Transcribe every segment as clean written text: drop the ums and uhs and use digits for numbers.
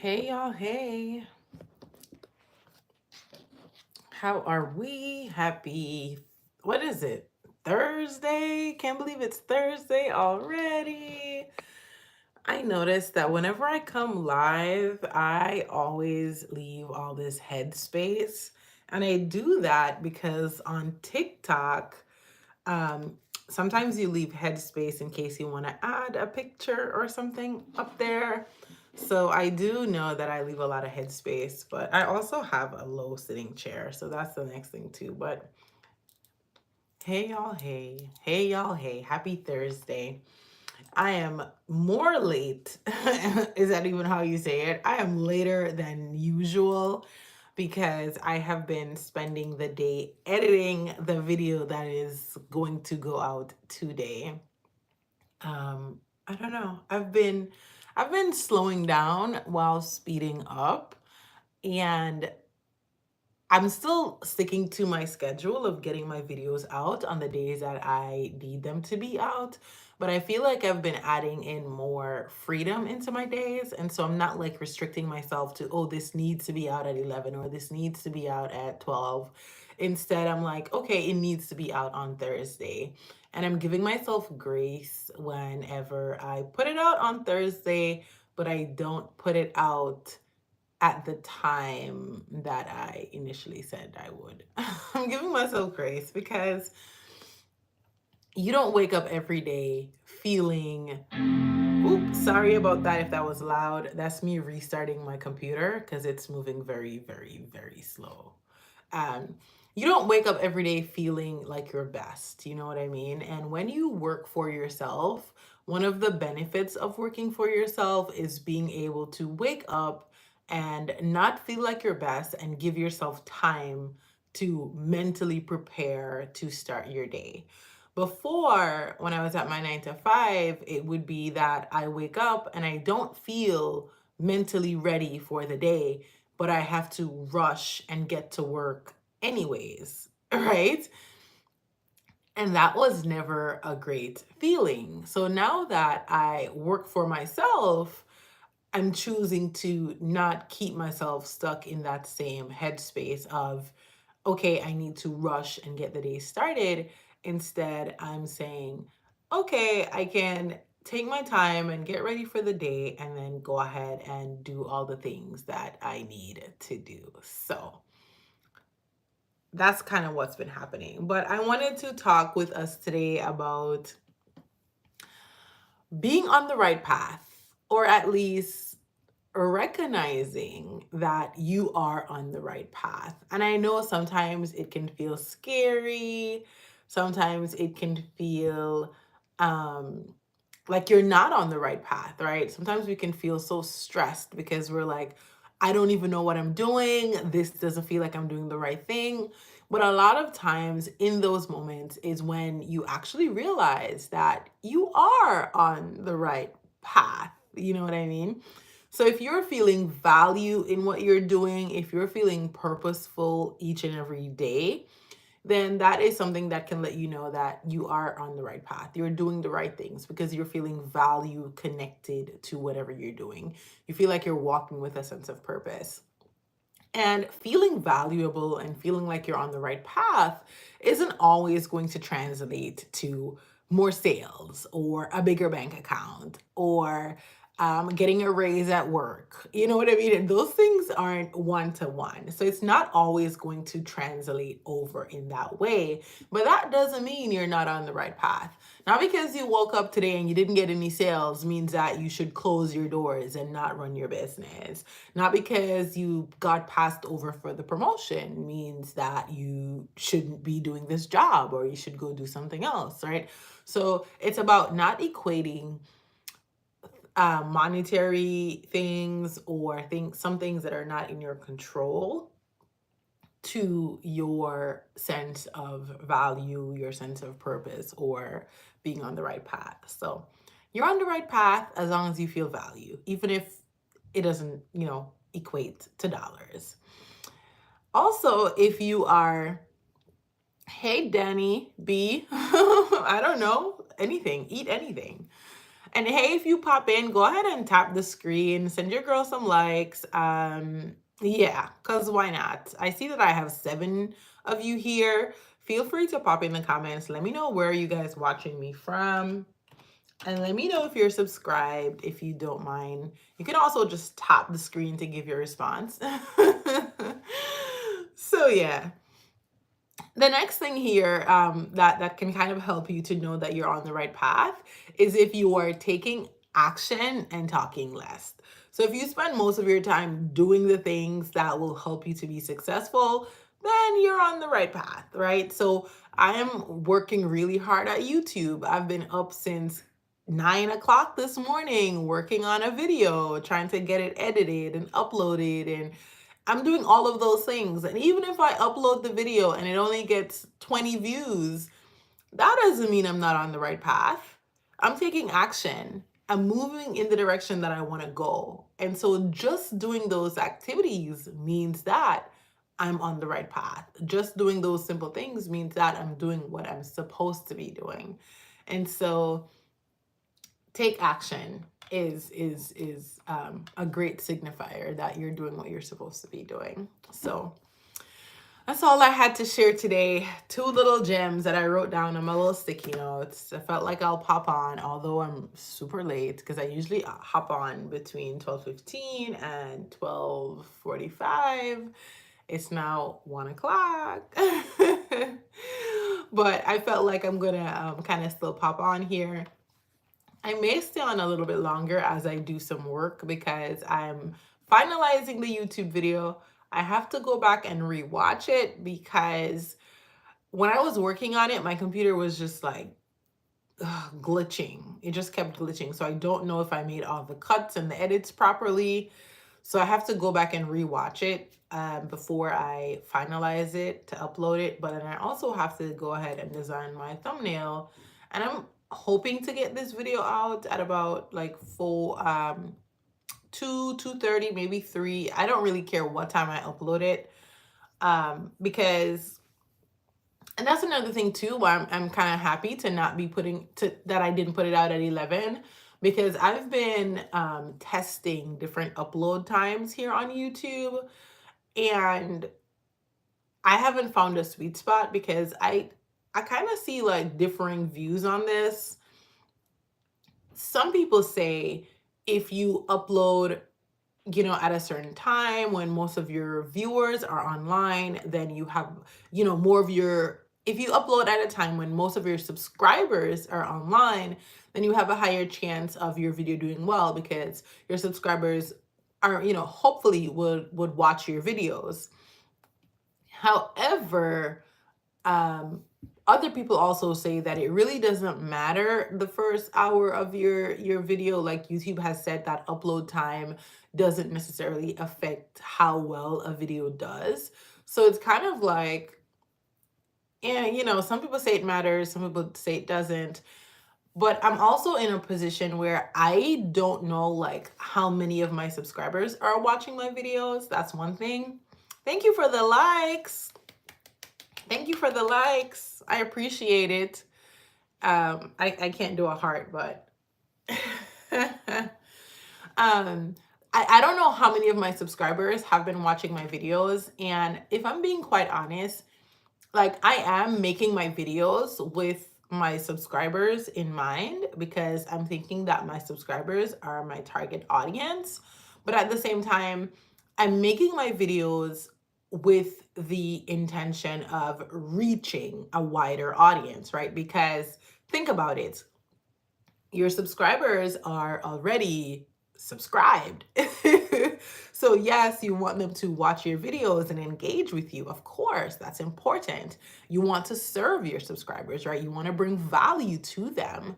Hey y'all, hey. How are we? What is it? Thursday? Can't believe it's Thursday already. I noticed that whenever I come live, I always leave all this headspace. And I do that because on TikTok, um, sometimes you leave headspace in case you want to add a picture or something up there. So I do know that I leave a lot of headspace, but I also have a low sitting chair. So that's the next thing too. But hey y'all, hey. Hey y'all, hey. Happy Thursday. I am more late. Is that even how you say it? I am later than usual because I have been spending the day editing the video that is going to go out today. I don't know. I've been slowing down while speeding up, and I'm still sticking to my schedule of getting my videos out on the days that I need them to be out. But I feel like I've been adding in more freedom into my days. And so I'm not like restricting myself to, oh, this needs to be out at 11 or this needs to be out at 12. Instead, I'm like, okay, it needs to be out on Thursday. And I'm giving myself grace whenever I put it out on Thursday, but I don't put it out at the time that I initially said I would. I'm giving myself grace because you don't wake up every day feeling, oops, sorry about that if that was loud. That's me restarting my computer because it's moving very, very, very slow. Um, you don't wake up every day feeling like your best, you know what I mean? And when you work for yourself, one of the benefits of working for yourself is being able to wake up and not feel like your best and give yourself time to mentally prepare to start your day. Before, when I was at my 9 to 5, it would be that I wake up and I don't feel mentally ready for the day, but I have to rush and get to work anyways, right? And that was never a great feeling. So now that I work for myself, I'm choosing to not keep myself stuck in that same headspace of, okay, I need to rush and get the day started. Instead, I'm saying, okay, I can take my time and get ready for the day and then go ahead and do all the things that I need to do. So that's kind of what's been happening. But I wanted to talk with us today about being on the right path, or at least recognizing that you are on the right path. And I know sometimes it can feel scary, sometimes it can feel um, like you're not on the right path, right? Sometimes we can feel so stressed because we're like, I don't even know what I'm doing. This doesn't feel like I'm doing the right thing. But a lot of times in those moments is when you actually realize that you are on the right path. You know what I mean? So if you're feeling value in what you're doing, if you're feeling purposeful each and every day, then that is something that can let you know that you are on the right path. You're doing the right things because you're feeling value connected to whatever you're doing. You feel like you're walking with a sense of purpose. And feeling valuable and feeling like you're on the right path isn't always going to translate to more sales or a bigger bank account or getting a raise at work. You know what I mean? And those things aren't one to one. So it's not always going to translate over in that way. But that doesn't mean you're not on the right path. Not because you woke up today and you didn't get any sales means that you should close your doors and not run your business. Not because you got passed over for the promotion means that you shouldn't be doing this job or you should go do something else, right? So it's about not equating monetary things or some things that are not in your control to your sense of value, your sense of purpose, or being on the right path. So you're on the right path as long as you feel value, even if it doesn't, equate to dollars. Also, if you are, hey, Danny B, I don't know, anything, eat anything. And hey, if you pop in, go ahead and tap the screen, send your girl some likes. Yeah, because why not? I see that I have 7 of you here. Feel free to pop in the comments. Let me know where you guys watching me from. And let me know if you're subscribed, if you don't mind. You can also just tap the screen to give your response. So yeah, the next thing here that can kind of help you to know that you're on the right path is if you are taking action and talking less. So if you spend most of your time doing the things that will help you to be successful, then you're on the right path, right? So I am working really hard at YouTube. I've been up since 9 o'clock this morning working on a video, trying to get it edited and uploaded, and I'm doing all of those things. And even if I upload the video and it only gets 20 views, that doesn't mean I'm not on the right path. I'm taking action. I'm moving in the direction that I want to go. And so just doing those activities means that I'm on the right path. Just doing those simple things means that I'm doing what I'm supposed to be doing. And so take action is a great signifier that you're doing what you're supposed to be doing. So that's all I had to share today. 2 little gems that I wrote down on my little sticky notes. I felt like I'll pop on, although I'm super late because I usually hop on between 12:15 and 12:45. It's now 1 o'clock. But I felt like I'm gonna kind of still pop on here. I may stay on a little bit longer as I do some work because I'm finalizing the YouTube video. I have to go back and rewatch it because when I was working on it, my computer was just like glitching. It just kept glitching. So I don't know if I made all the cuts and the edits properly. So I have to go back and rewatch it before I finalize it to upload it. But then I also have to go ahead and design my thumbnail. And I'm hoping to get this video out at about like 2:30, maybe 3. I don't really care what time I upload it because and that's another thing too why I'm kind of happy to not be that I didn't put it out at 11 because I've been testing different upload times here on YouTube, and I haven't found a sweet spot because I kind of see like differing views on this. Some people say if you upload at a certain time when most of your viewers are online, then you have, more of your, if you upload at a time when most of your subscribers are online, then you have a higher chance of your video doing well because your subscribers are, hopefully would watch your videos. However, other people also say that it really doesn't matter the first hour of your video. Like YouTube has said that upload time doesn't necessarily affect how well a video does. So it's kind of like, yeah, some people say it matters, some people say it doesn't. But I'm also in a position where I don't know like how many of my subscribers are watching my videos. That's one thing. Thank you for the likes. Thank you for the likes. I appreciate it. I can't do a heart, but I don't know how many of my subscribers have been watching my videos. And if I'm being quite honest, like I am making my videos with my subscribers in mind because I'm thinking that my subscribers are my target audience. But at the same time, I'm making my videos with the intention of reaching a wider audience, right? Because think about it, your subscribers are already subscribed. So yes, you want them to watch your videos and engage with you. Of course, that's important. You want to serve your subscribers, right? You want to bring value to them.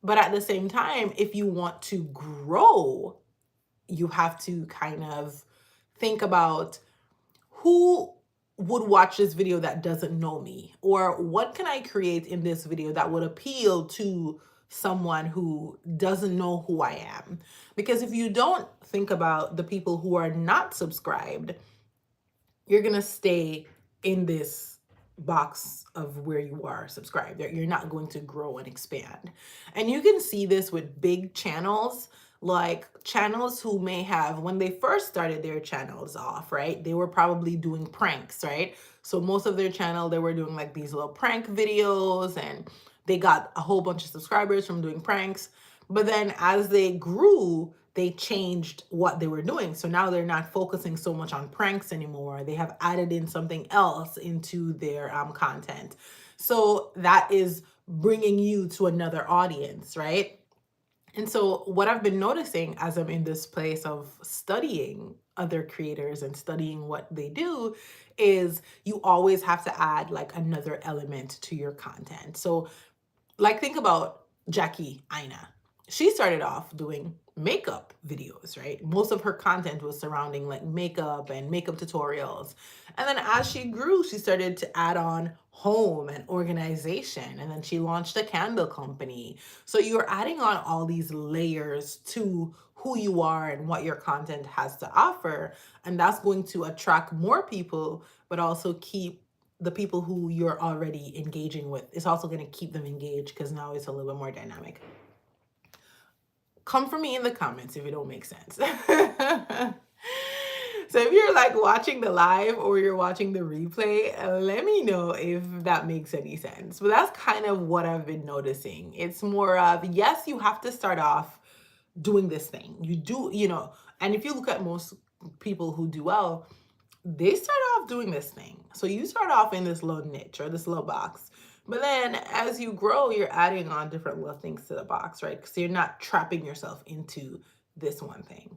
But at the same time, if you want to grow, you have to kind of think about who would watch this video that doesn't know me, or what can I create in this video that would appeal to someone who doesn't know who I am. Because if you don't think about the people who are not subscribed, you're going to stay in this box of where you are subscribed. You're not going to grow and expand. And you can see this with big channels, like channels who may have, when they first started their channels off, right? They were probably doing pranks, right? So most of their channel, they were doing like these little prank videos, and they got a whole bunch of subscribers from doing pranks. But then as they grew, they changed what they were doing. So now they're not focusing so much on pranks anymore. They have added in something else into their content. So that is bringing you to another audience, right? And so, what I've been noticing as I'm in this place of studying other creators and studying what they do is you always have to add like another element to your content. So, like, think about Jackie Aina. She started off doing makeup videos, right? Most of her content was surrounding like makeup and makeup tutorials. And then as she grew, she started to add on home and organization. And then she launched a candle company. So you're adding on all these layers to who you are and what your content has to offer. And that's going to attract more people, but also keep the people who you're already engaging with. It's also going to keep them engaged because now it's a little bit more dynamic. Come for me in the comments if it don't make sense. So if you're like watching the live or you're watching the replay, let me know if that makes any sense. But that's kind of what I've been noticing. It's more of, yes, you have to start off doing this thing. You do, and if you look at most people who do well, they start off doing this thing. So you start off in this little niche or this little box. But then as you grow, you're adding on different little things to the box, right? Because you're not trapping yourself into this one thing.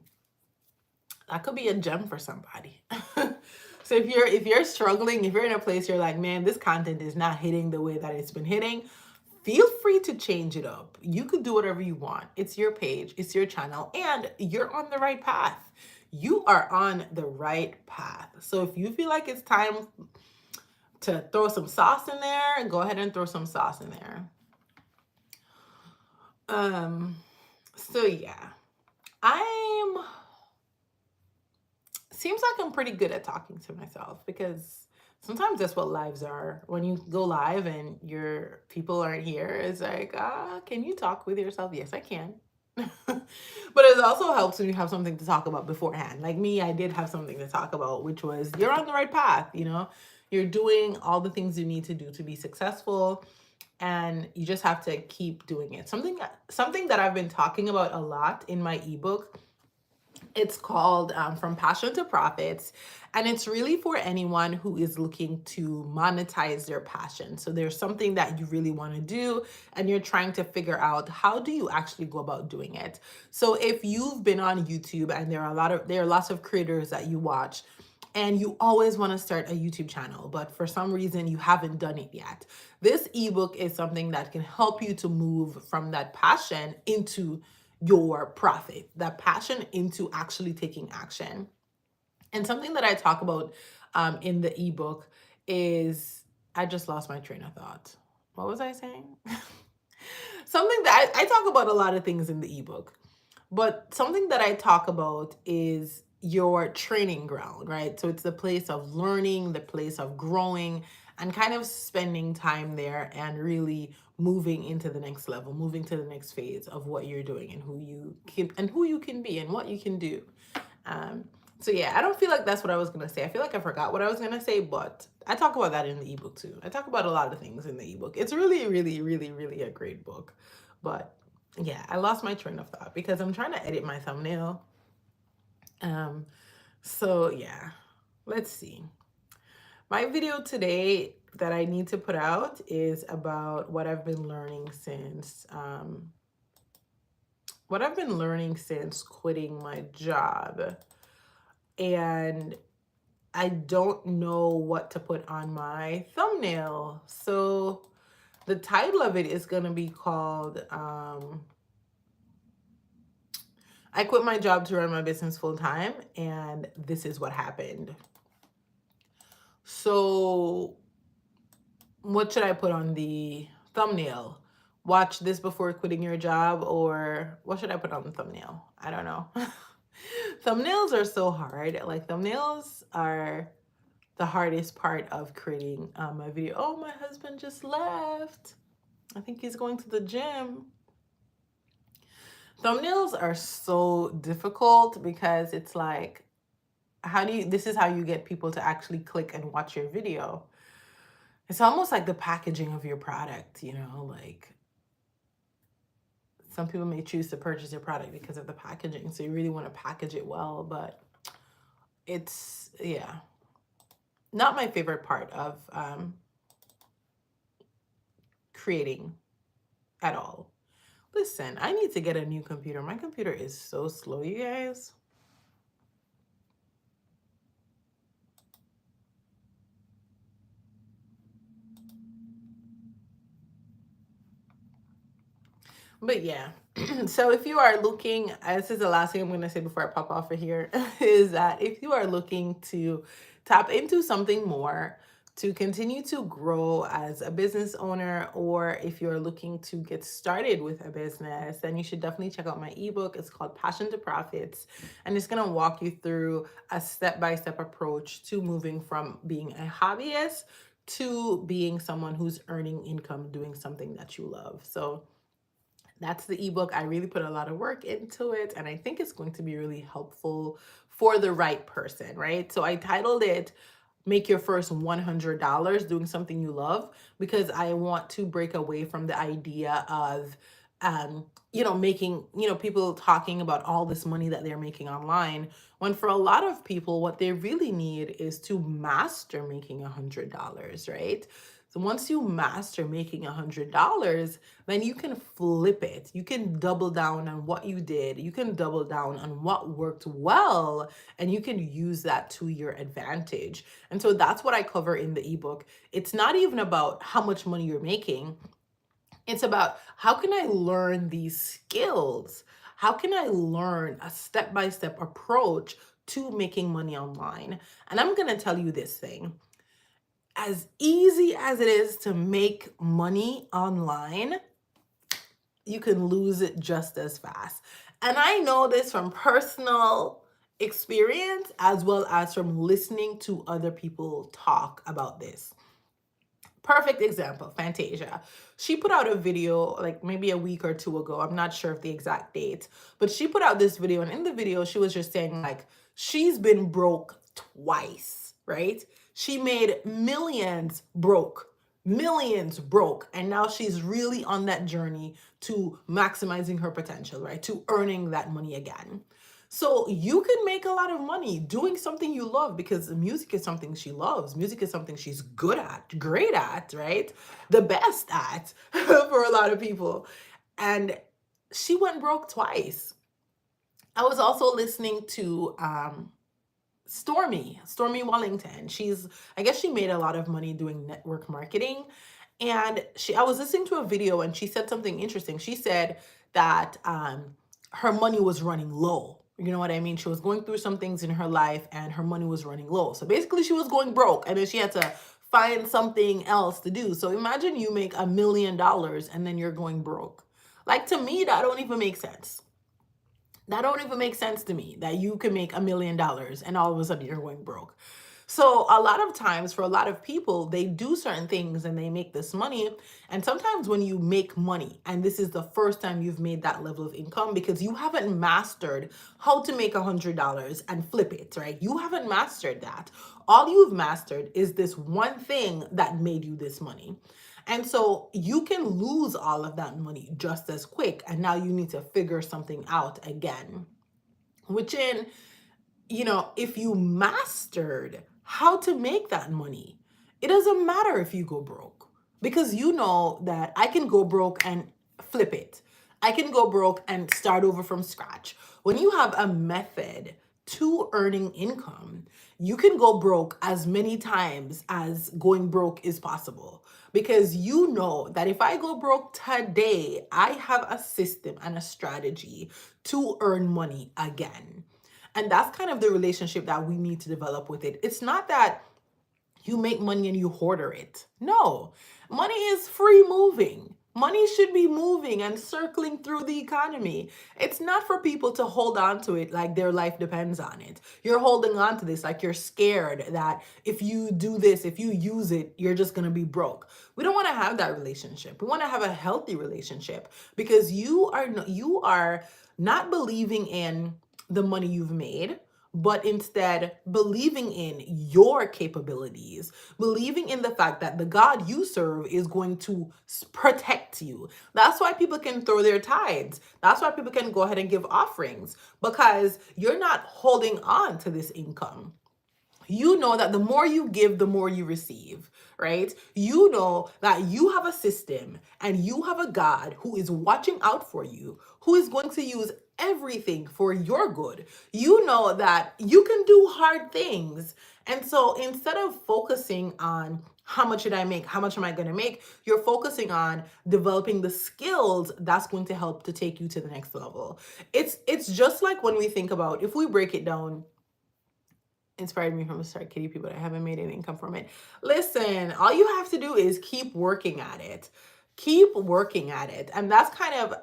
That could be a gem for somebody. So if you're struggling, if you're in a place you're like, man, this content is not hitting the way that it's been hitting, feel free to change it up. You could do whatever you want. It's your page, it's your channel, and you're on the right path. You are on the right path. So if you feel like it's time to throw some sauce in there, go ahead and throw some sauce in there. So yeah, seems like I'm pretty good at talking to myself, because sometimes that's what lives are. When you go live and your people aren't here, it's like, can you talk with yourself? Yes, I can. But it also helps when you have something to talk about beforehand. Like me, I did have something to talk about, which was you're on the right path, you're doing all the things you need to do to be successful, and you just have to keep doing it. Something that I've been talking about a lot in my ebook, it's called From Passion to Profits. And it's really for anyone who is looking to monetize their passion. So there's something that you really want to do, and you're trying to figure out how do you actually go about doing it. So if you've been on YouTube and there are lots of creators that you watch, and you always want to start a YouTube channel, but for some reason you haven't done it yet, this ebook is something that can help you to move from that passion into your profit, that passion into actually taking action. And something that I talk about in the ebook is, I just lost my train of thought. What was I saying? Something that I talk about a lot of things in the ebook, but something that I talk about is your training ground, right? So it's the place of learning, the place of growing, and kind of spending time there and really moving into the next level, moving to the next phase of what you're doing and who you can be and what you can do. So yeah, I don't feel like that's what I was gonna say. I feel like I forgot what I was gonna say, but I talk about that in the ebook too. I talk about a lot of things in the ebook. It's really, really, really, really a great book. But yeah, I lost my train of thought because I'm trying to edit my thumbnail. So yeah, let's see. My video today that I need to put out is about what I've been learning since quitting my job. And I don't know what to put on my thumbnail. So the title of it is going to be called I quit my job to run my business full time, and this is what happened. So what should I put on the thumbnail? Watch this before quitting your job, or what should I put on the thumbnail? I don't know. Thumbnails are so hard. Like, thumbnails are the hardest part of creating my video. Oh, my husband just left. I think he's going to the gym. Thumbnails are so difficult because it's like, this is how you get people to actually click and watch your video. It's almost like the packaging of your product, like some people may choose to purchase your product because of the packaging. So you really want to package it well, but it's, yeah, not my favorite part of creating at all. Listen, I need to get a new computer. My computer is so slow, you guys. But yeah, so if you are looking, this is the last thing I'm going to say before I pop off of here, is that if you are looking to tap into something more, to continue to grow as a business owner, or if you're looking to get started with a business, then you should definitely check out my ebook. It's called Passion to Profits, and it's going to walk you through a step-by-step approach to moving from being a hobbyist to being someone who's earning income doing something that you love. So that's the ebook. I really put a lot of work into it, and I think it's going to be really helpful for the right person, right? So I titled it Make Your First $100 Doing Something You Love, because I want to break away from the idea of making, people talking about all this money that they're making online, when for a lot of people, what they really need is to master making $100, right? So once you master making $100, then you can flip it. You can double down on what you did. You can double down on what worked well, and you can use that to your advantage. And so that's what I cover in the ebook. It's not even about how much money you're making. It's about, how can I learn these skills? How can I learn a step-by-step approach to making money online? And I'm going to tell you this thing. As easy as it is to make money online, you can lose it just as fast. And I know this from personal experience as well as from listening to other people talk about this. Perfect example, Fantasia. She put out a video like maybe a week or two ago. I'm not sure of the exact date, but she put out this video, and in the video, she was just saying like she's been broke twice, right? She made millions broke, and now she's really on that journey to maximizing her potential, right? To earning that money again. So you can make a lot of money doing something you love, because music is something she loves. Music is something she's good at, great at, right? The best at for a lot of people. And she went broke twice. I was also listening to Stormy Wellington. I guess she made a lot of money doing network marketing. And I was listening to a video, and she said something interesting. She said that her money was running low. You know what I mean? She was going through some things in her life, and her money was running low. So basically she was going broke, and then she had to find something else to do. So imagine you make $1 million and then you're going broke. Like, to me, that don't even make sense. That don't even make sense to me, that you can make $1 million and all of a sudden you're going broke. So a lot of times, for a lot of people, they do certain things and they make this money. And sometimes when you make money, and this is the first time you've made that level of income, because you haven't mastered how to make $100 and flip it, right? You haven't mastered that. All you've mastered is this one thing that made you this money. And so you can lose all of that money just as quick. And now you need to figure something out again, which if you mastered how to make that money, it doesn't matter if you go broke, because you know that I can go broke and flip it. I can go broke and start over from scratch. When you have a method to earning income, you can go broke as many times as going broke is possible, because you know that if I go broke today, I have a system and a strategy to earn money again. And that's kind of the relationship that we need to develop with it. It's not that you make money and you hoarder it. No, money is free moving. Money should be moving and circling through the economy. It's not for people to hold on to it like their life depends on it. You're holding on to this like you're scared that if you do this, if you use it, you're just going to be broke. We don't want to have that relationship. We want to have a healthy relationship because you are not believing in the money you've made, but instead believing in your capabilities, believing in the fact that the God you serve is going to protect you. That's why people can throw their tithes. That's why people can go ahead and give offerings because you're not holding on to this income. You know that the more you give, the more you receive, right? You know that you have a system and you have a God who is watching out for you, who is going to use everything for your good. You know that you can do hard things. And so instead of focusing on how much should I make? How much am I going to make? You're focusing on developing the skills that's going to help to take you to the next level. It's just like when we think about if we break it down inspired me from the start KDP, but I haven't made any income from it. Listen, all you have to do is keep working at it. Keep working at it. And that's kind of,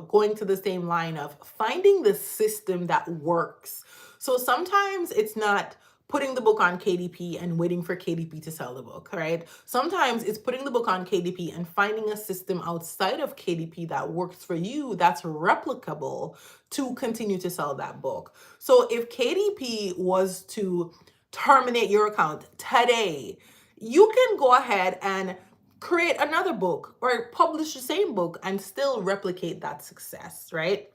going to the same line of finding the system that works. So sometimes it's not putting the book on KDP and waiting for KDP to sell the book, right? Sometimes it's putting the book on KDP and finding a system outside of KDP that works for you, that's replicable to continue to sell that book. So if KDP was to terminate your account today, you can go ahead and create another book or publish the same book and still replicate that success, right?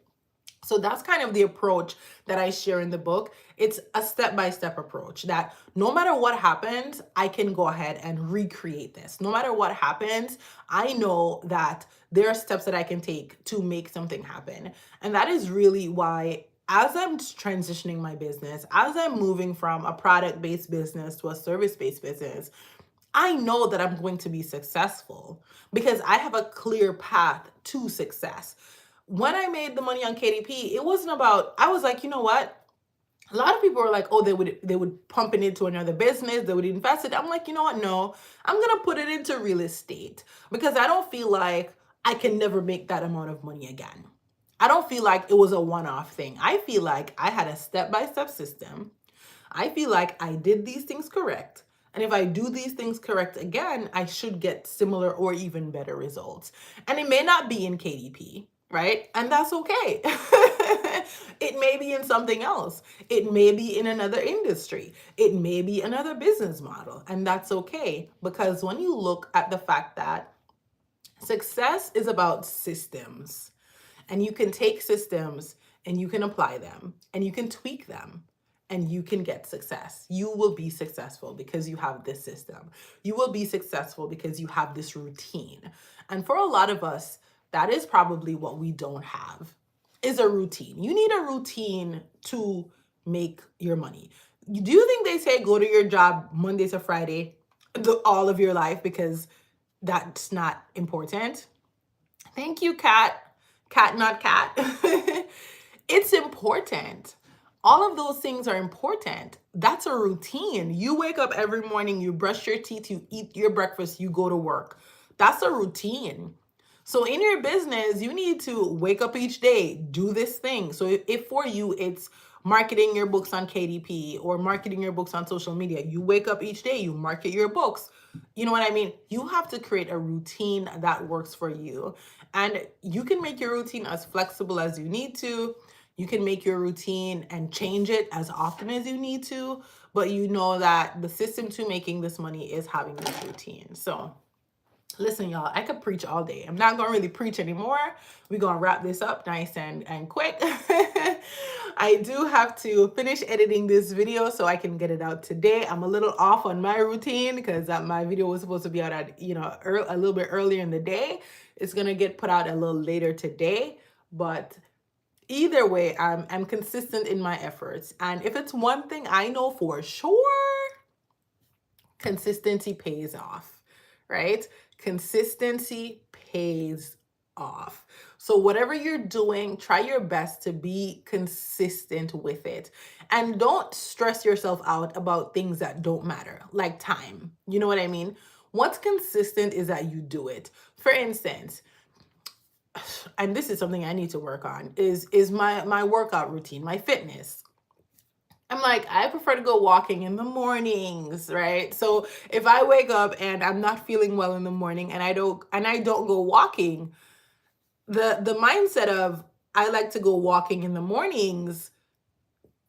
So that's kind of the approach that I share in the book. It's a step-by-step approach that no matter what happens, I can go ahead and recreate this. No matter what happens, I know that there are steps that I can take to make something happen. And that is really why as I'm transitioning my business, as I'm moving from a product-based business to a service-based business, I know that I'm going to be successful because I have a clear path to success. When I made the money on KDP, it wasn't about, I was like, you know what? A lot of people were like, oh, they would pump it into another business, they would invest it. I'm like, you know what? No, I'm gonna put it into real estate because I don't feel like I can never make that amount of money again. I don't feel like it was a one-off thing. I feel like I had a step-by-step system. I feel like I did these things correct. And if I do these things correct again, I should get similar or even better results. And it may not be in KDP, right? And that's okay. It may be in something else. It may be in another industry. It may be another business model. And that's okay. Because when you look at the fact that success is about systems, and you can take systems and you can apply them and you can tweak them and you can get success. You will be successful because you have this system. You will be successful because you have this routine. And for a lot of us, that is probably what we don't have is a routine. You need a routine to make your money. Do you think they say go to your job Monday to Friday all of your life because that's not important? Thank you, Kat. Cat, not cat. It's important. All of those things are important. That's a routine. You wake up every morning, you brush your teeth, you eat your breakfast, you go to work. That's a routine. So in your business, you need to wake up each day, do this thing. So if for you, it's marketing your books on KDP or marketing your books on social media, you wake up each day, you market your books. You know what I mean? You have to create a routine that works for you. And you can make your routine as flexible as you need to. You can make your routine and change it as often as you need to. But you know that the system to making this money is having this routine. So listen, y'all, I could preach all day. I'm not going to really preach anymore. We're going to wrap this up nice and quick. I do have to finish editing this video so I can get it out today. I'm a little off on my routine because my video was supposed to be out at, a little bit earlier in the day. It's going to get put out a little later today. But either way, I'm consistent in my efforts. And if it's one thing I know for sure, consistency pays off, right? Consistency pays off. So whatever you're doing, try your best to be consistent with it. And don't stress yourself out about things that don't matter, like time. You know what I mean? What's consistent is that you do it. For instance, and this is something I need to work on, is my workout routine, my fitness. I'm like, I prefer to go walking in the mornings, right? So if I wake up and I'm not feeling well in the morning and I don't go walking, the mindset of I like to go walking in the mornings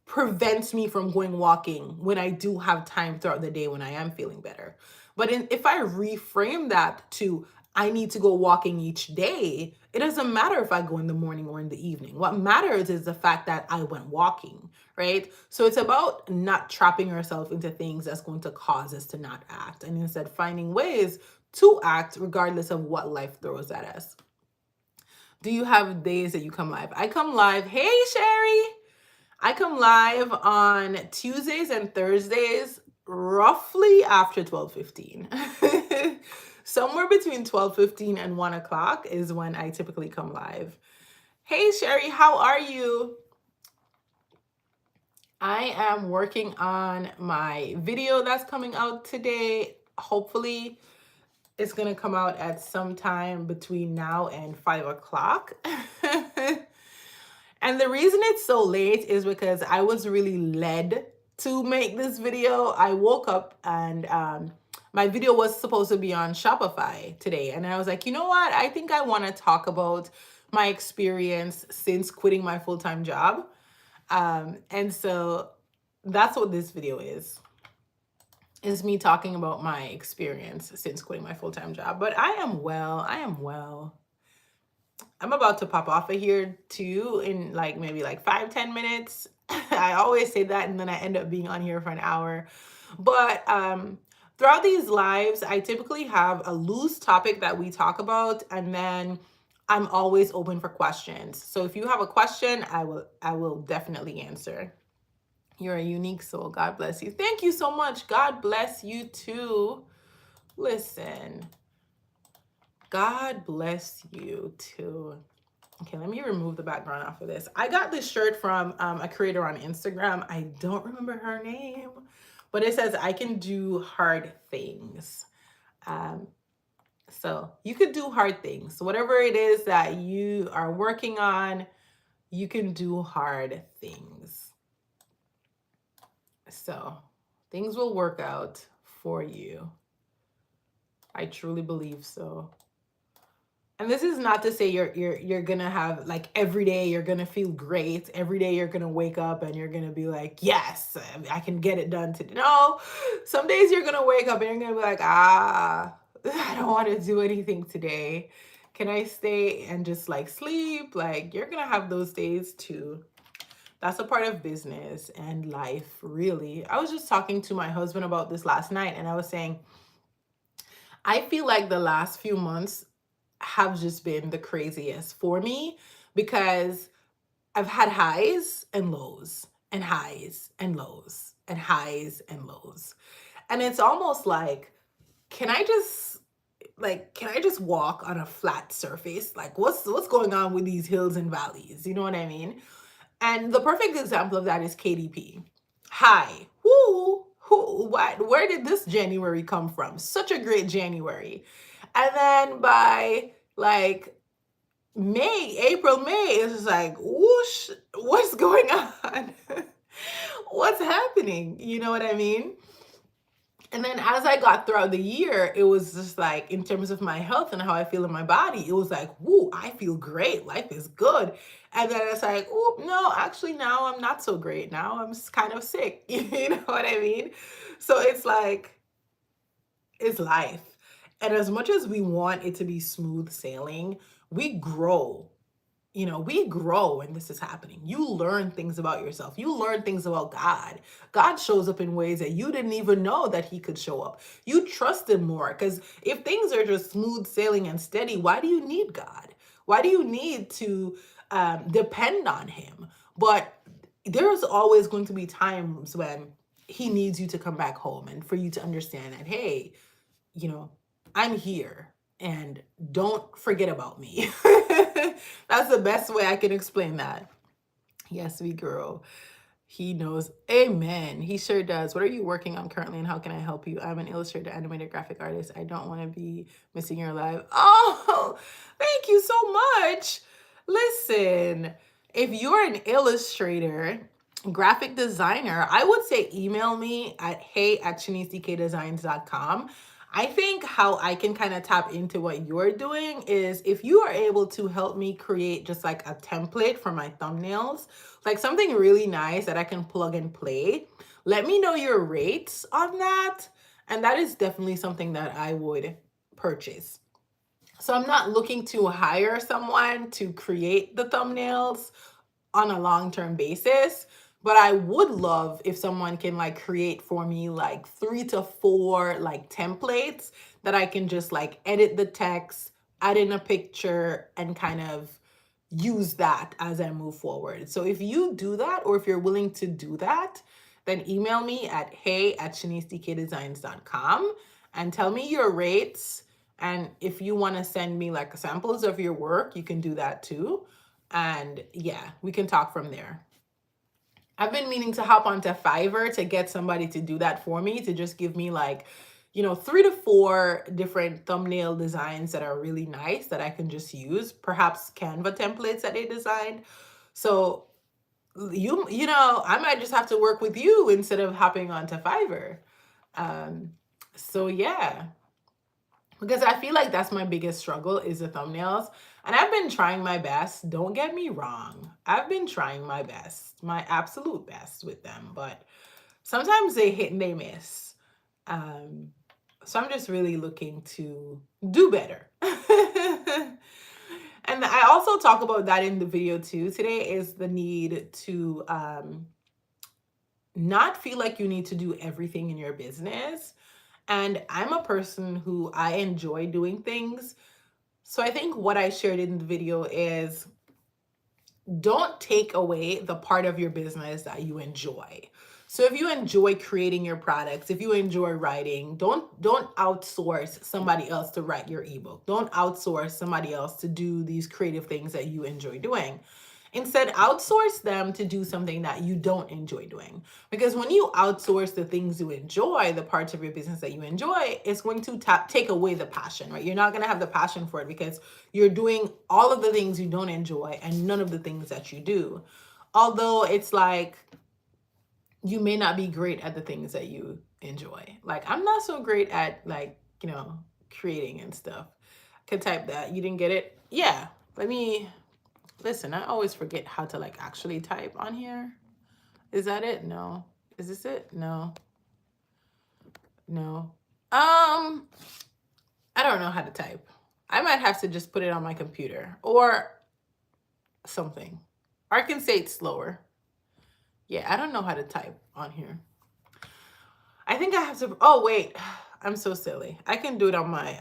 prevents me from going walking when I do have time throughout the day when I am feeling better. But if I reframe that to I need to go walking each day, it doesn't matter if I go in the morning or in the evening. What matters is the fact that I went walking, right? So it's about not trapping ourselves into things that's going to cause us to not act, and instead finding ways to act regardless of what life throws at us. Do you have days that you come live? I come live. Hey, Sherry. I come live on Tuesdays and Thursdays, roughly after 12:15. Somewhere between 12:15 and 1 o'clock is when I typically come live. Hey, Sherry, how are you? I am working on my video that's coming out today. Hopefully, it's going to come out at some time between now and 5 o'clock. And the reason it's so late is because I was really led to make this video. I woke up and my video was supposed to be on Shopify today. And I was like, you know what? I think I want to talk about my experience since quitting my full-time job. And so that's what this video is me talking about my experience since quitting my full-time job. But I am well. I am well. I'm about to pop off of here too in like maybe like 5-10 minutes. I always say that and then I end up being on here for an hour. But throughout these lives, I typically have a loose topic that we talk about, and then I'm always open for questions. So if you have a question, I will definitely answer. You're a unique soul. God bless you. Thank you so much. God bless you too. Listen. God bless you too. Okay, let me remove the background off of this. I got this shirt from a creator on Instagram. I don't remember her name, but it says, I can do hard things. So you could do hard things. So whatever it is that you are working on, you can do hard things. So things will work out for you. I truly believe so. And this is not to say you're gonna have like every day you're gonna feel great. Every day you're gonna wake up and you're gonna be like, yes, I can get it done today. No, some days you're gonna wake up and you're gonna be like, I don't want to do anything today. Can I stay and just like sleep? Like you're gonna have those days too. That's a part of business and life, really. I was just talking to my husband about this last night, and I was saying, I feel like the last few months have just been the craziest for me because I've had highs and lows and highs and lows and highs and lows. And it's almost like, can I just walk on a flat surface? Like what's going on with these hills and valleys? You know what I mean? And the perfect example of that is KDP. Hi. What? Where did this January come from? Such a great January. And then by like April, May, it's just like, whoosh, what's going on? What's happening? You know what I mean? And then as I got throughout the year, it was just like, in terms of my health and how I feel in my body, it was like, woo, I feel great. Life is good. And then it's like, oh, no, actually, now I'm not so great. Now I'm kind of sick. You know what I mean? So it's like, it's life. And as much as we want it to be smooth sailing, we grow. We grow when this is happening. You learn things about yourself. You learn things about God. God shows up in ways that you didn't even know that he could show up. You trust him more because if things are just smooth sailing and steady, why do you need God? Why do you need to depend on him? But there's always going to be times when he needs you to come back home and for you to understand that, hey, I'm here and don't forget about me. That's the best way I can explain that. Yes, we grow. He knows. Amen. He sure does. What are you working on currently and how can I help you? I'm an illustrator, animator, graphic artist. I don't want to be missing your live. Oh, thank you so much. Listen, if you're an illustrator, graphic designer, I would say email me at hey@shaniceDKdesigns.com. I think how I can kind of tap into what you're doing is if you are able to help me create just like a template for my thumbnails, like something really nice that I can plug and play. Let me know your rates on that. And that is definitely something that I would purchase. So I'm not looking to hire someone to create the thumbnails on a long-term basis, but I would love if someone can like create for me like 3 to 4 like templates that I can just like edit the text, add in a picture, and kind of use that as I move forward. So if you do that, or if you're willing to do that, then email me at hey@shaniceDKdesigns.com and tell me your rates. And if you want to send me like samples of your work, you can do that too. And yeah, we can talk from there. I've been meaning to hop onto Fiverr to get somebody to do that for me, to just give me like, 3 to 4 different thumbnail designs that are really nice that I can just use, perhaps Canva templates that they designed. So I might just have to work with you instead of hopping onto Fiverr. So yeah, because I feel like that's my biggest struggle is the thumbnails. And I've been trying my best. Don't get me wrong. I've been trying my best, my absolute best with them, but sometimes they hit and they miss. So I'm just really looking to do better. And I also talk about that in the video too today, is the need to not feel like you need to do everything in your business. And I'm a person who I enjoy doing things. So I think what I shared in the video is don't take away the part of your business that you enjoy. So if you enjoy creating your products, if you enjoy writing, don't outsource somebody else to write your ebook. Don't outsource somebody else to do these creative things that you enjoy doing. Instead, outsource them to do something that you don't enjoy doing. Because when you outsource the things you enjoy, the parts of your business that you enjoy, it's going to take away the passion, right? You're not going to have the passion for it because you're doing all of the things you don't enjoy and none of the things that you do. Although it's like you may not be great at the things that you enjoy. Like I'm not so great at creating and stuff. Could type that. You didn't get it? Yeah. Let me listen. I always forget how to like actually type on here. Is that it? No. Is this it? No. No. I don't know how to type. I might have to just put it on my computer or something. Or I can say it slower. Yeah, I don't know how to type on here. I think I have to, oh wait, I'm so silly. I can do it on my,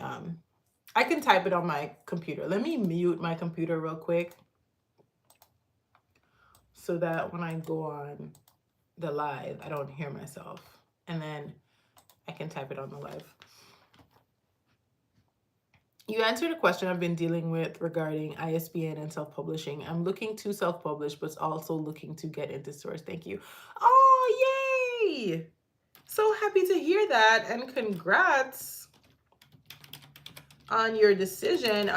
I can type it on my computer. Let me mute my computer real quick so that when I go on the live, I don't hear myself. And then I can type it on the live. You answered a question I've been dealing with regarding ISBN and self-publishing. I'm looking to self-publish, but also looking to get into stores. Thank you. Oh, yay! So happy to hear that, and congrats on your decision.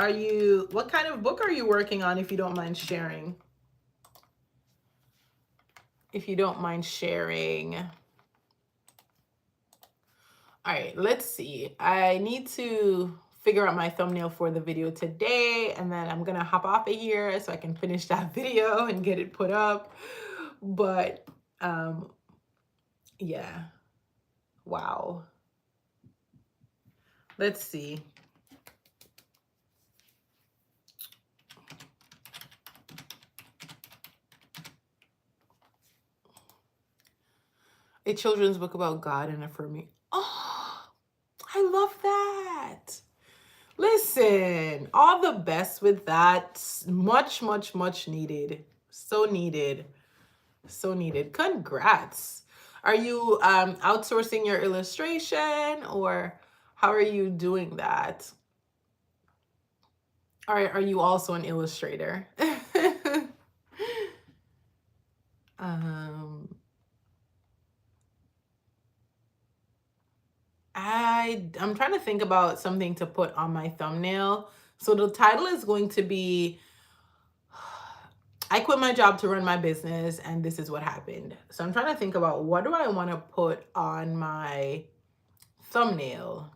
What kind of book are you working on, if you don't mind sharing? If you don't mind sharing. All right, let's see. I need to figure out my thumbnail for the video today, and then I'm gonna hop off of here so I can finish that video and get it put up. But yeah, wow. Let's see. A children's book about God and affirming. Oh, I love that. Listen, all the best with that. Much, much, much needed. So needed. So needed. Congrats. Are you outsourcing your illustration, or how are you doing that? Are you also an illustrator? I'm trying to think about something to put on my thumbnail. So the title is going to be I quit my job to run my business and this is what happened. So I'm trying to think about what do I want to put on my thumbnail.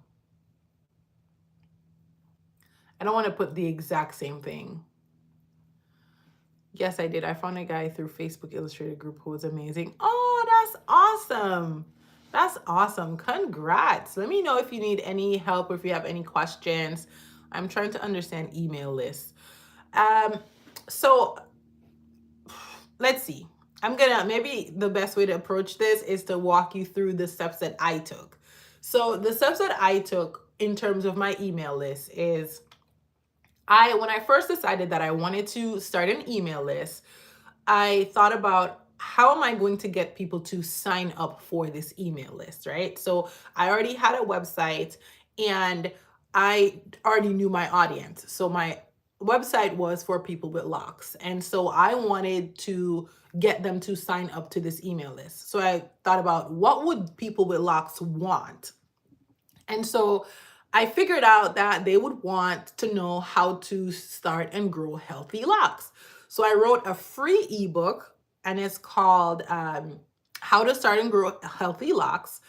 I don't want to put the exact same thing. Yes, I did. I found a guy through Facebook Illustrated group who was amazing. Oh, that's awesome. That's awesome. Congrats. Let me know if you need any help or if you have any questions. I'm trying to understand email lists. Um, so let's see. Maybe the best way to approach this is to walk you through the steps that I took. So the steps that I took in terms of my email list is when I first decided that I wanted to start an email list, I thought about how am I going to get people to sign up for this email list, right? So I already had a website and I already knew my audience. So my website was for people with locks. And so I wanted to get them to sign up to this email list. So I thought about what would people with locks want? And so I figured out that they would want to know how to start and grow healthy locks. So I wrote a free ebook and it's called How to Start and Grow Healthy Locks.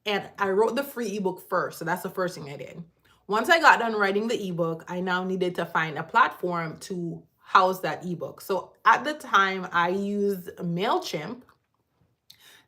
And I wrote the free ebook first. So that's the first thing I did. Once I got done writing the ebook, I now needed to find a platform to house that ebook. So at the time, I used MailChimp.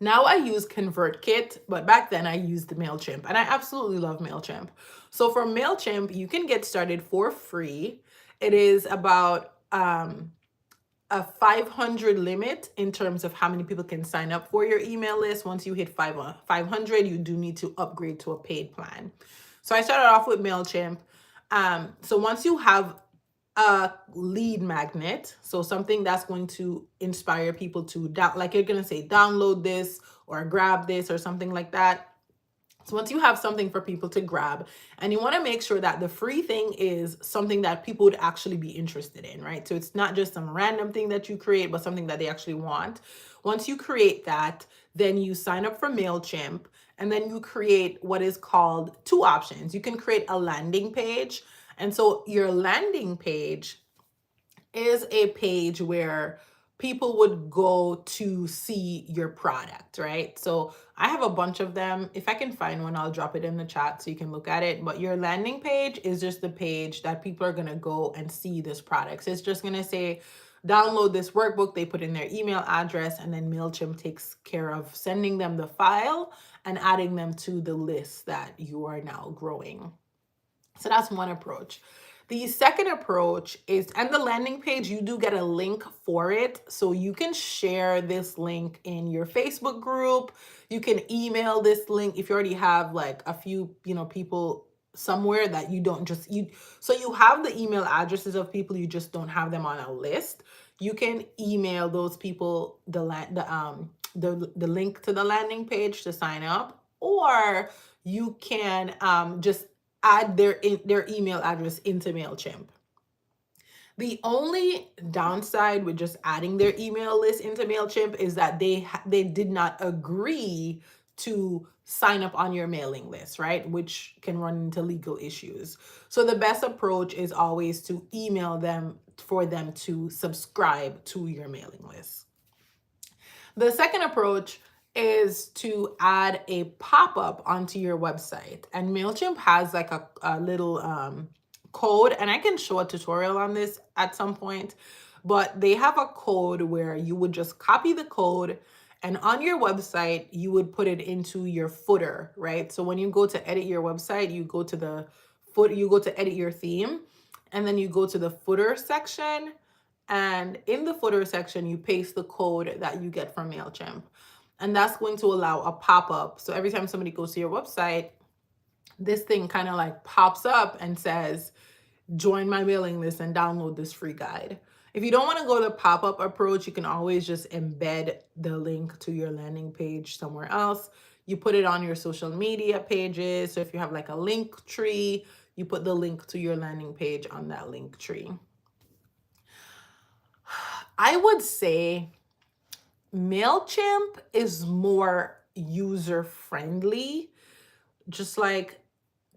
Now I use ConvertKit, but back then I used MailChimp and I absolutely love MailChimp. So for MailChimp, you can get started for free. It is about a 500 limit in terms of how many people can sign up for your email list. Once you hit 500, you do need to upgrade to a paid plan. So I started off with MailChimp. So once you have a lead magnet, so something that's going to inspire people to like you're going to say download this or grab this or something like that. So once you have something for people to grab, and you want to make sure that the free thing is something that people would actually be interested in, right? So it's not just some random thing that you create, but something that they actually want. Once you create that, then you sign up for MailChimp, and then you create what is called two options. You can create a landing page. And so your landing page is a page where people would go to see your product, right? So I have a bunch of them. If I can find one, I'll drop it in the chat so you can look at it. But your landing page is just the page that people are going to go and see this product. So it's just going to say, download this workbook. They put in their email address, and then MailChimp takes care of sending them the file and adding them to the list that you are now growing. So that's one approach. The second approach is, and the landing page, you do get a link for it. So you can share this link in your Facebook group. You can email this link if you already have like a few, people somewhere that you don't so you have the email addresses of people, you just don't have them on a list. You can email those people the link to the landing page to sign up, or you can just add their email address into MailChimp. The only downside with just adding their email list into MailChimp is that they did not agree to sign up on your mailing list, right? Which can run into legal issues. So the best approach is always to email them for them to subscribe to your mailing list. The second approach is to add a pop-up onto your website. And MailChimp has like a little code, and I can show a tutorial on this at some point, but they have a code where you would just copy the code, and on your website, you would put it into your footer, right? So when you go to edit your website, you go to the you go to edit your theme, and then you go to the footer section. And in the footer section, you paste the code that you get from MailChimp. And that's going to allow a pop-up. So every time somebody goes to your website, this thing kind of like pops up and says, join my mailing list and download this free guide. If you don't want to go the pop-up approach, you can always just embed the link to your landing page somewhere else. You put it on your social media pages. So if you have like a link tree, you put the link to your landing page on that link tree. I would say MailChimp is more user friendly. Just like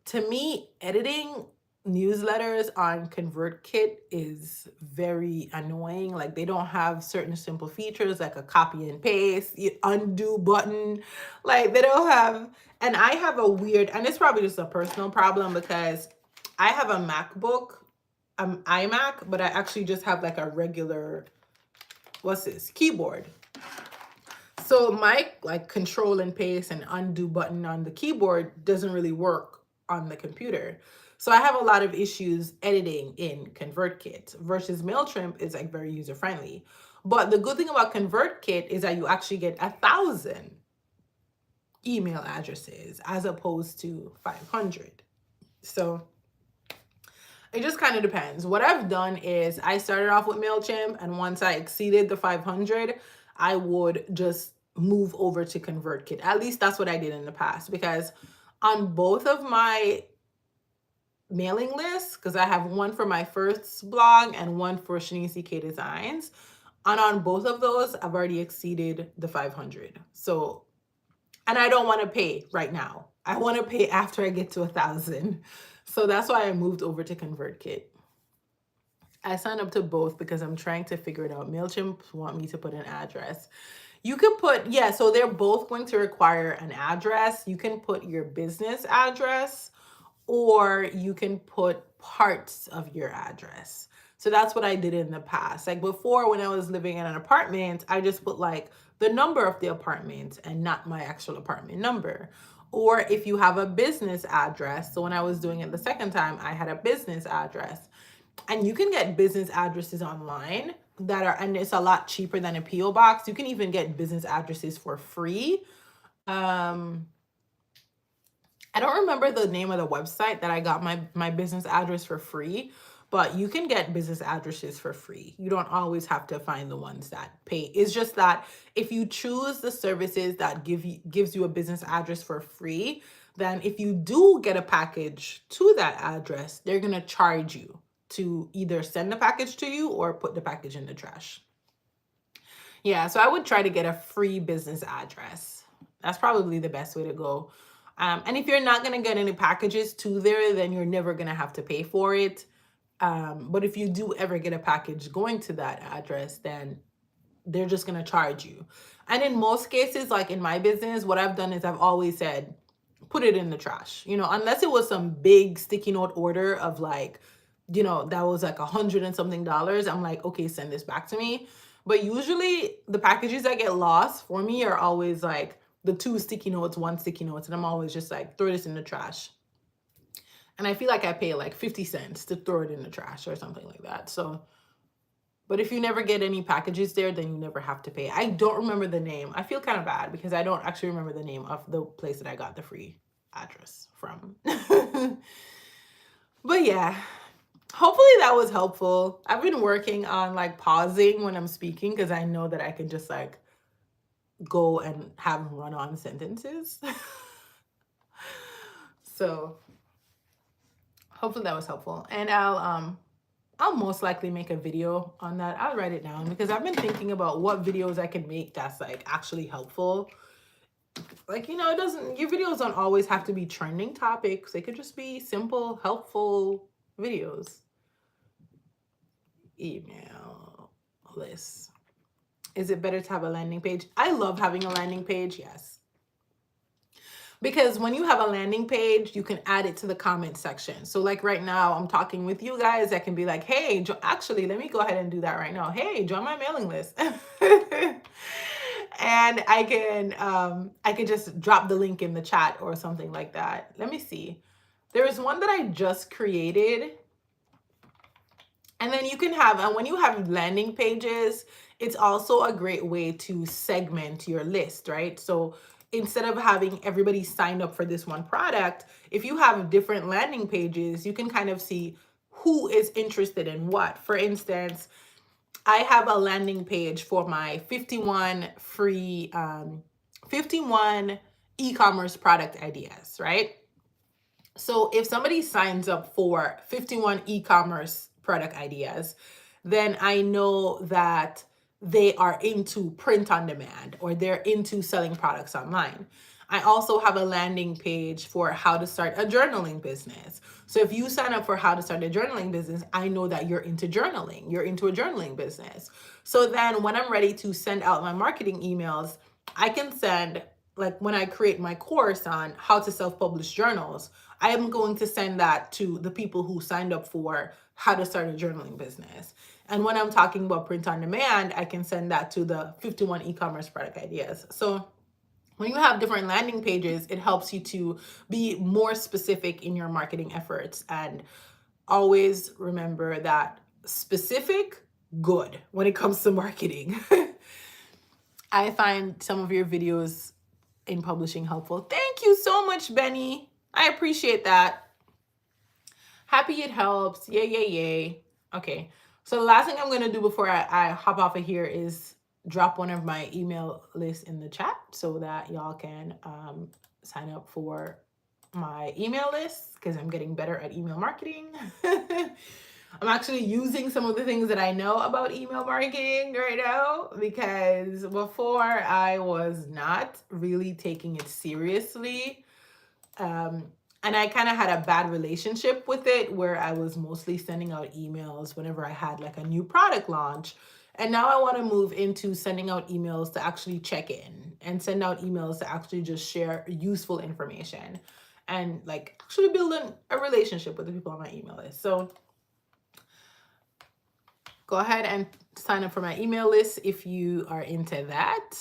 To me, editing newsletters on ConvertKit is very annoying. Like they don't have certain simple features like a copy and paste, undo button. Like they don't have, and I have a weird, and it's probably just a personal problem because I have a MacBook, iMac, but I actually just have like a regular, what's this, keyboard. So my like control and paste and undo button on the keyboard doesn't really work on the computer. So I have a lot of issues editing in ConvertKit versus MailChimp is like very user friendly. But the good thing about ConvertKit is that you actually get 1,000 email addresses as opposed to 500. So it just kind of depends. What I've done is I started off with MailChimp, and once I exceeded the 500, I would just move over to ConvertKit. At least that's what I did in the past, because on both of my mailing lists, because I have one for my first blog and one for Shanice K Designs, and on both of those, I've already exceeded the 500. So, and I don't want to pay right now. I want to pay after I get to 1,000. So that's why I moved over to ConvertKit. I signed up to both because I'm trying to figure it out. MailChimp want me to put an address. You can put, yeah, so they're both going to require an address. You can put your business address or you can put parts of your address. So that's what I did in the past. Like before, when I was living in an apartment, I just put like the number of the apartment and not my actual apartment number. Or if you have a business address, so when I was doing it the second time, I had a business address. And you can get business addresses online that are, and it's a lot cheaper than a PO box. You can even get business addresses for free. I don't remember the name of the website that I got my business address for free, but you can get business addresses for free. You don't always have to find the ones that pay. It's just that if you choose the services that gives you a business address for free, then if you do get a package to that address, they're going to charge you to either send the package to you or put the package in the trash. Yeah, so I would try to get a free business address. That's probably the best way to go. And if you're not going to get any packages to there, then you're never going to have to pay for it. But if you do ever get a package going to that address, then they're just going to charge you. And in most cases, like in my business, what I've done is I've always said, put it in the trash, unless it was some big sticky note order of like, that was like $100 and something. I'm like, okay, send this back to me. But usually the packages that get lost for me are always like the 2 sticky notes, 1 sticky notes. And I'm always just like, throw this in the trash. And I feel like I pay like 50 cents to throw it in the trash or something like that. So, but if you never get any packages there, then you never have to pay. I don't remember the name. I feel kind of bad because I don't actually remember the name of the place that I got the free address from. But yeah, hopefully that was helpful. I've been working on like pausing when I'm speaking because I know that I can just like go and have run-on sentences. So hopefully that was helpful. And I'll most likely make a video on that. I'll write it down because I've been thinking about what videos I can make that's like actually helpful. Like, your videos don't always have to be trending topics. They could just be simple, helpful videos. Email list. Is it better to have a landing page? I love having a landing page, yes. Because when you have a landing page, you can add it to the comment section. So like right now, I'm talking with you guys. I can be like, hey, actually, let me go ahead and do that right now. Hey, join my mailing list. And I can just drop the link in the chat or something like that. Let me see. There is one that I just created. And then you can have, and when you have landing pages, it's also a great way to segment your list, right? So instead of having everybody sign up for this one product, if you have different landing pages, you can kind of see who is interested in what. For instance, I have a landing page for my 51 free, 51 e-commerce product ideas, right? So if somebody signs up for 51 e-commerce product ideas, then I know that they are into print on demand or they're into selling products online. I also have a landing page for how to start a journaling business. So if you sign up for how to start a journaling business, I know that you're into journaling, you're into a journaling business. So then when I'm ready to send out my marketing emails, I can send, like when I create my course on how to self-publish journals, I am going to send that to the people who signed up for how to start a journaling business. And when I'm talking about print on demand, I can send that to the 51 e-commerce product ideas. So when you have different landing pages, it helps you to be more specific in your marketing efforts. And always remember that specific, good when it comes to marketing. I find some of your videos in publishing helpful. Thank you so much, Benny. I appreciate that. Happy it helps. Yay, yay, yay. Okay. So the last thing I'm going to do before I hop off of here is drop one of my email lists in the chat so that y'all can sign up for my email list because I'm getting better at email marketing. I'm actually using some of the things that I know about email marketing right now because before I was not really taking it seriously. And I kind of had a bad relationship with it where I was mostly sending out emails whenever I had like a new product launch. And now I want to move into sending out emails to actually check in and send out emails to actually just share useful information and like actually building a relationship with the people on my email list. So go ahead and sign up for my email list if you are into that.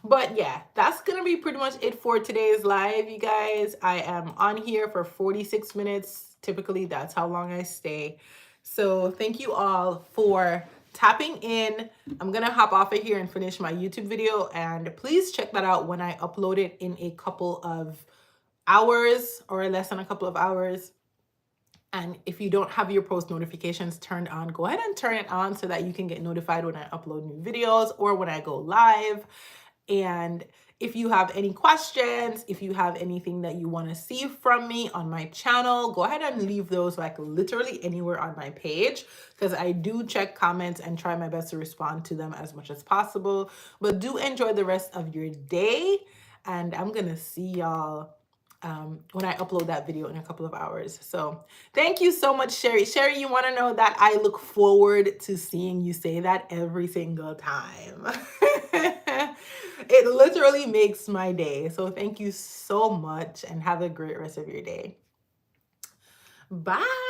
But yeah, that's going to be pretty much it for today's live, you guys. I am on here for 46 minutes. Typically, that's how long I stay. So thank you all for tapping in. I'm going to hop off of here and finish my YouTube video. And please check that out when I upload it in a couple of hours or less than a couple of hours. And if you don't have your post notifications turned on, go ahead and turn it on so that you can get notified when I upload new videos or when I go live. And if you have any questions, if you have anything that you want to see from me on my channel, go ahead and leave those like literally anywhere on my page because I do check comments and try my best to respond to them as much as possible. But do enjoy the rest of your day. And I'm going to see y'all when I upload that video in a couple of hours. So thank you so much, Sherry. Sherry, you want to know that I look forward to seeing you say that every single time. It literally makes my day. So thank you so much and have a great rest of your day. Bye.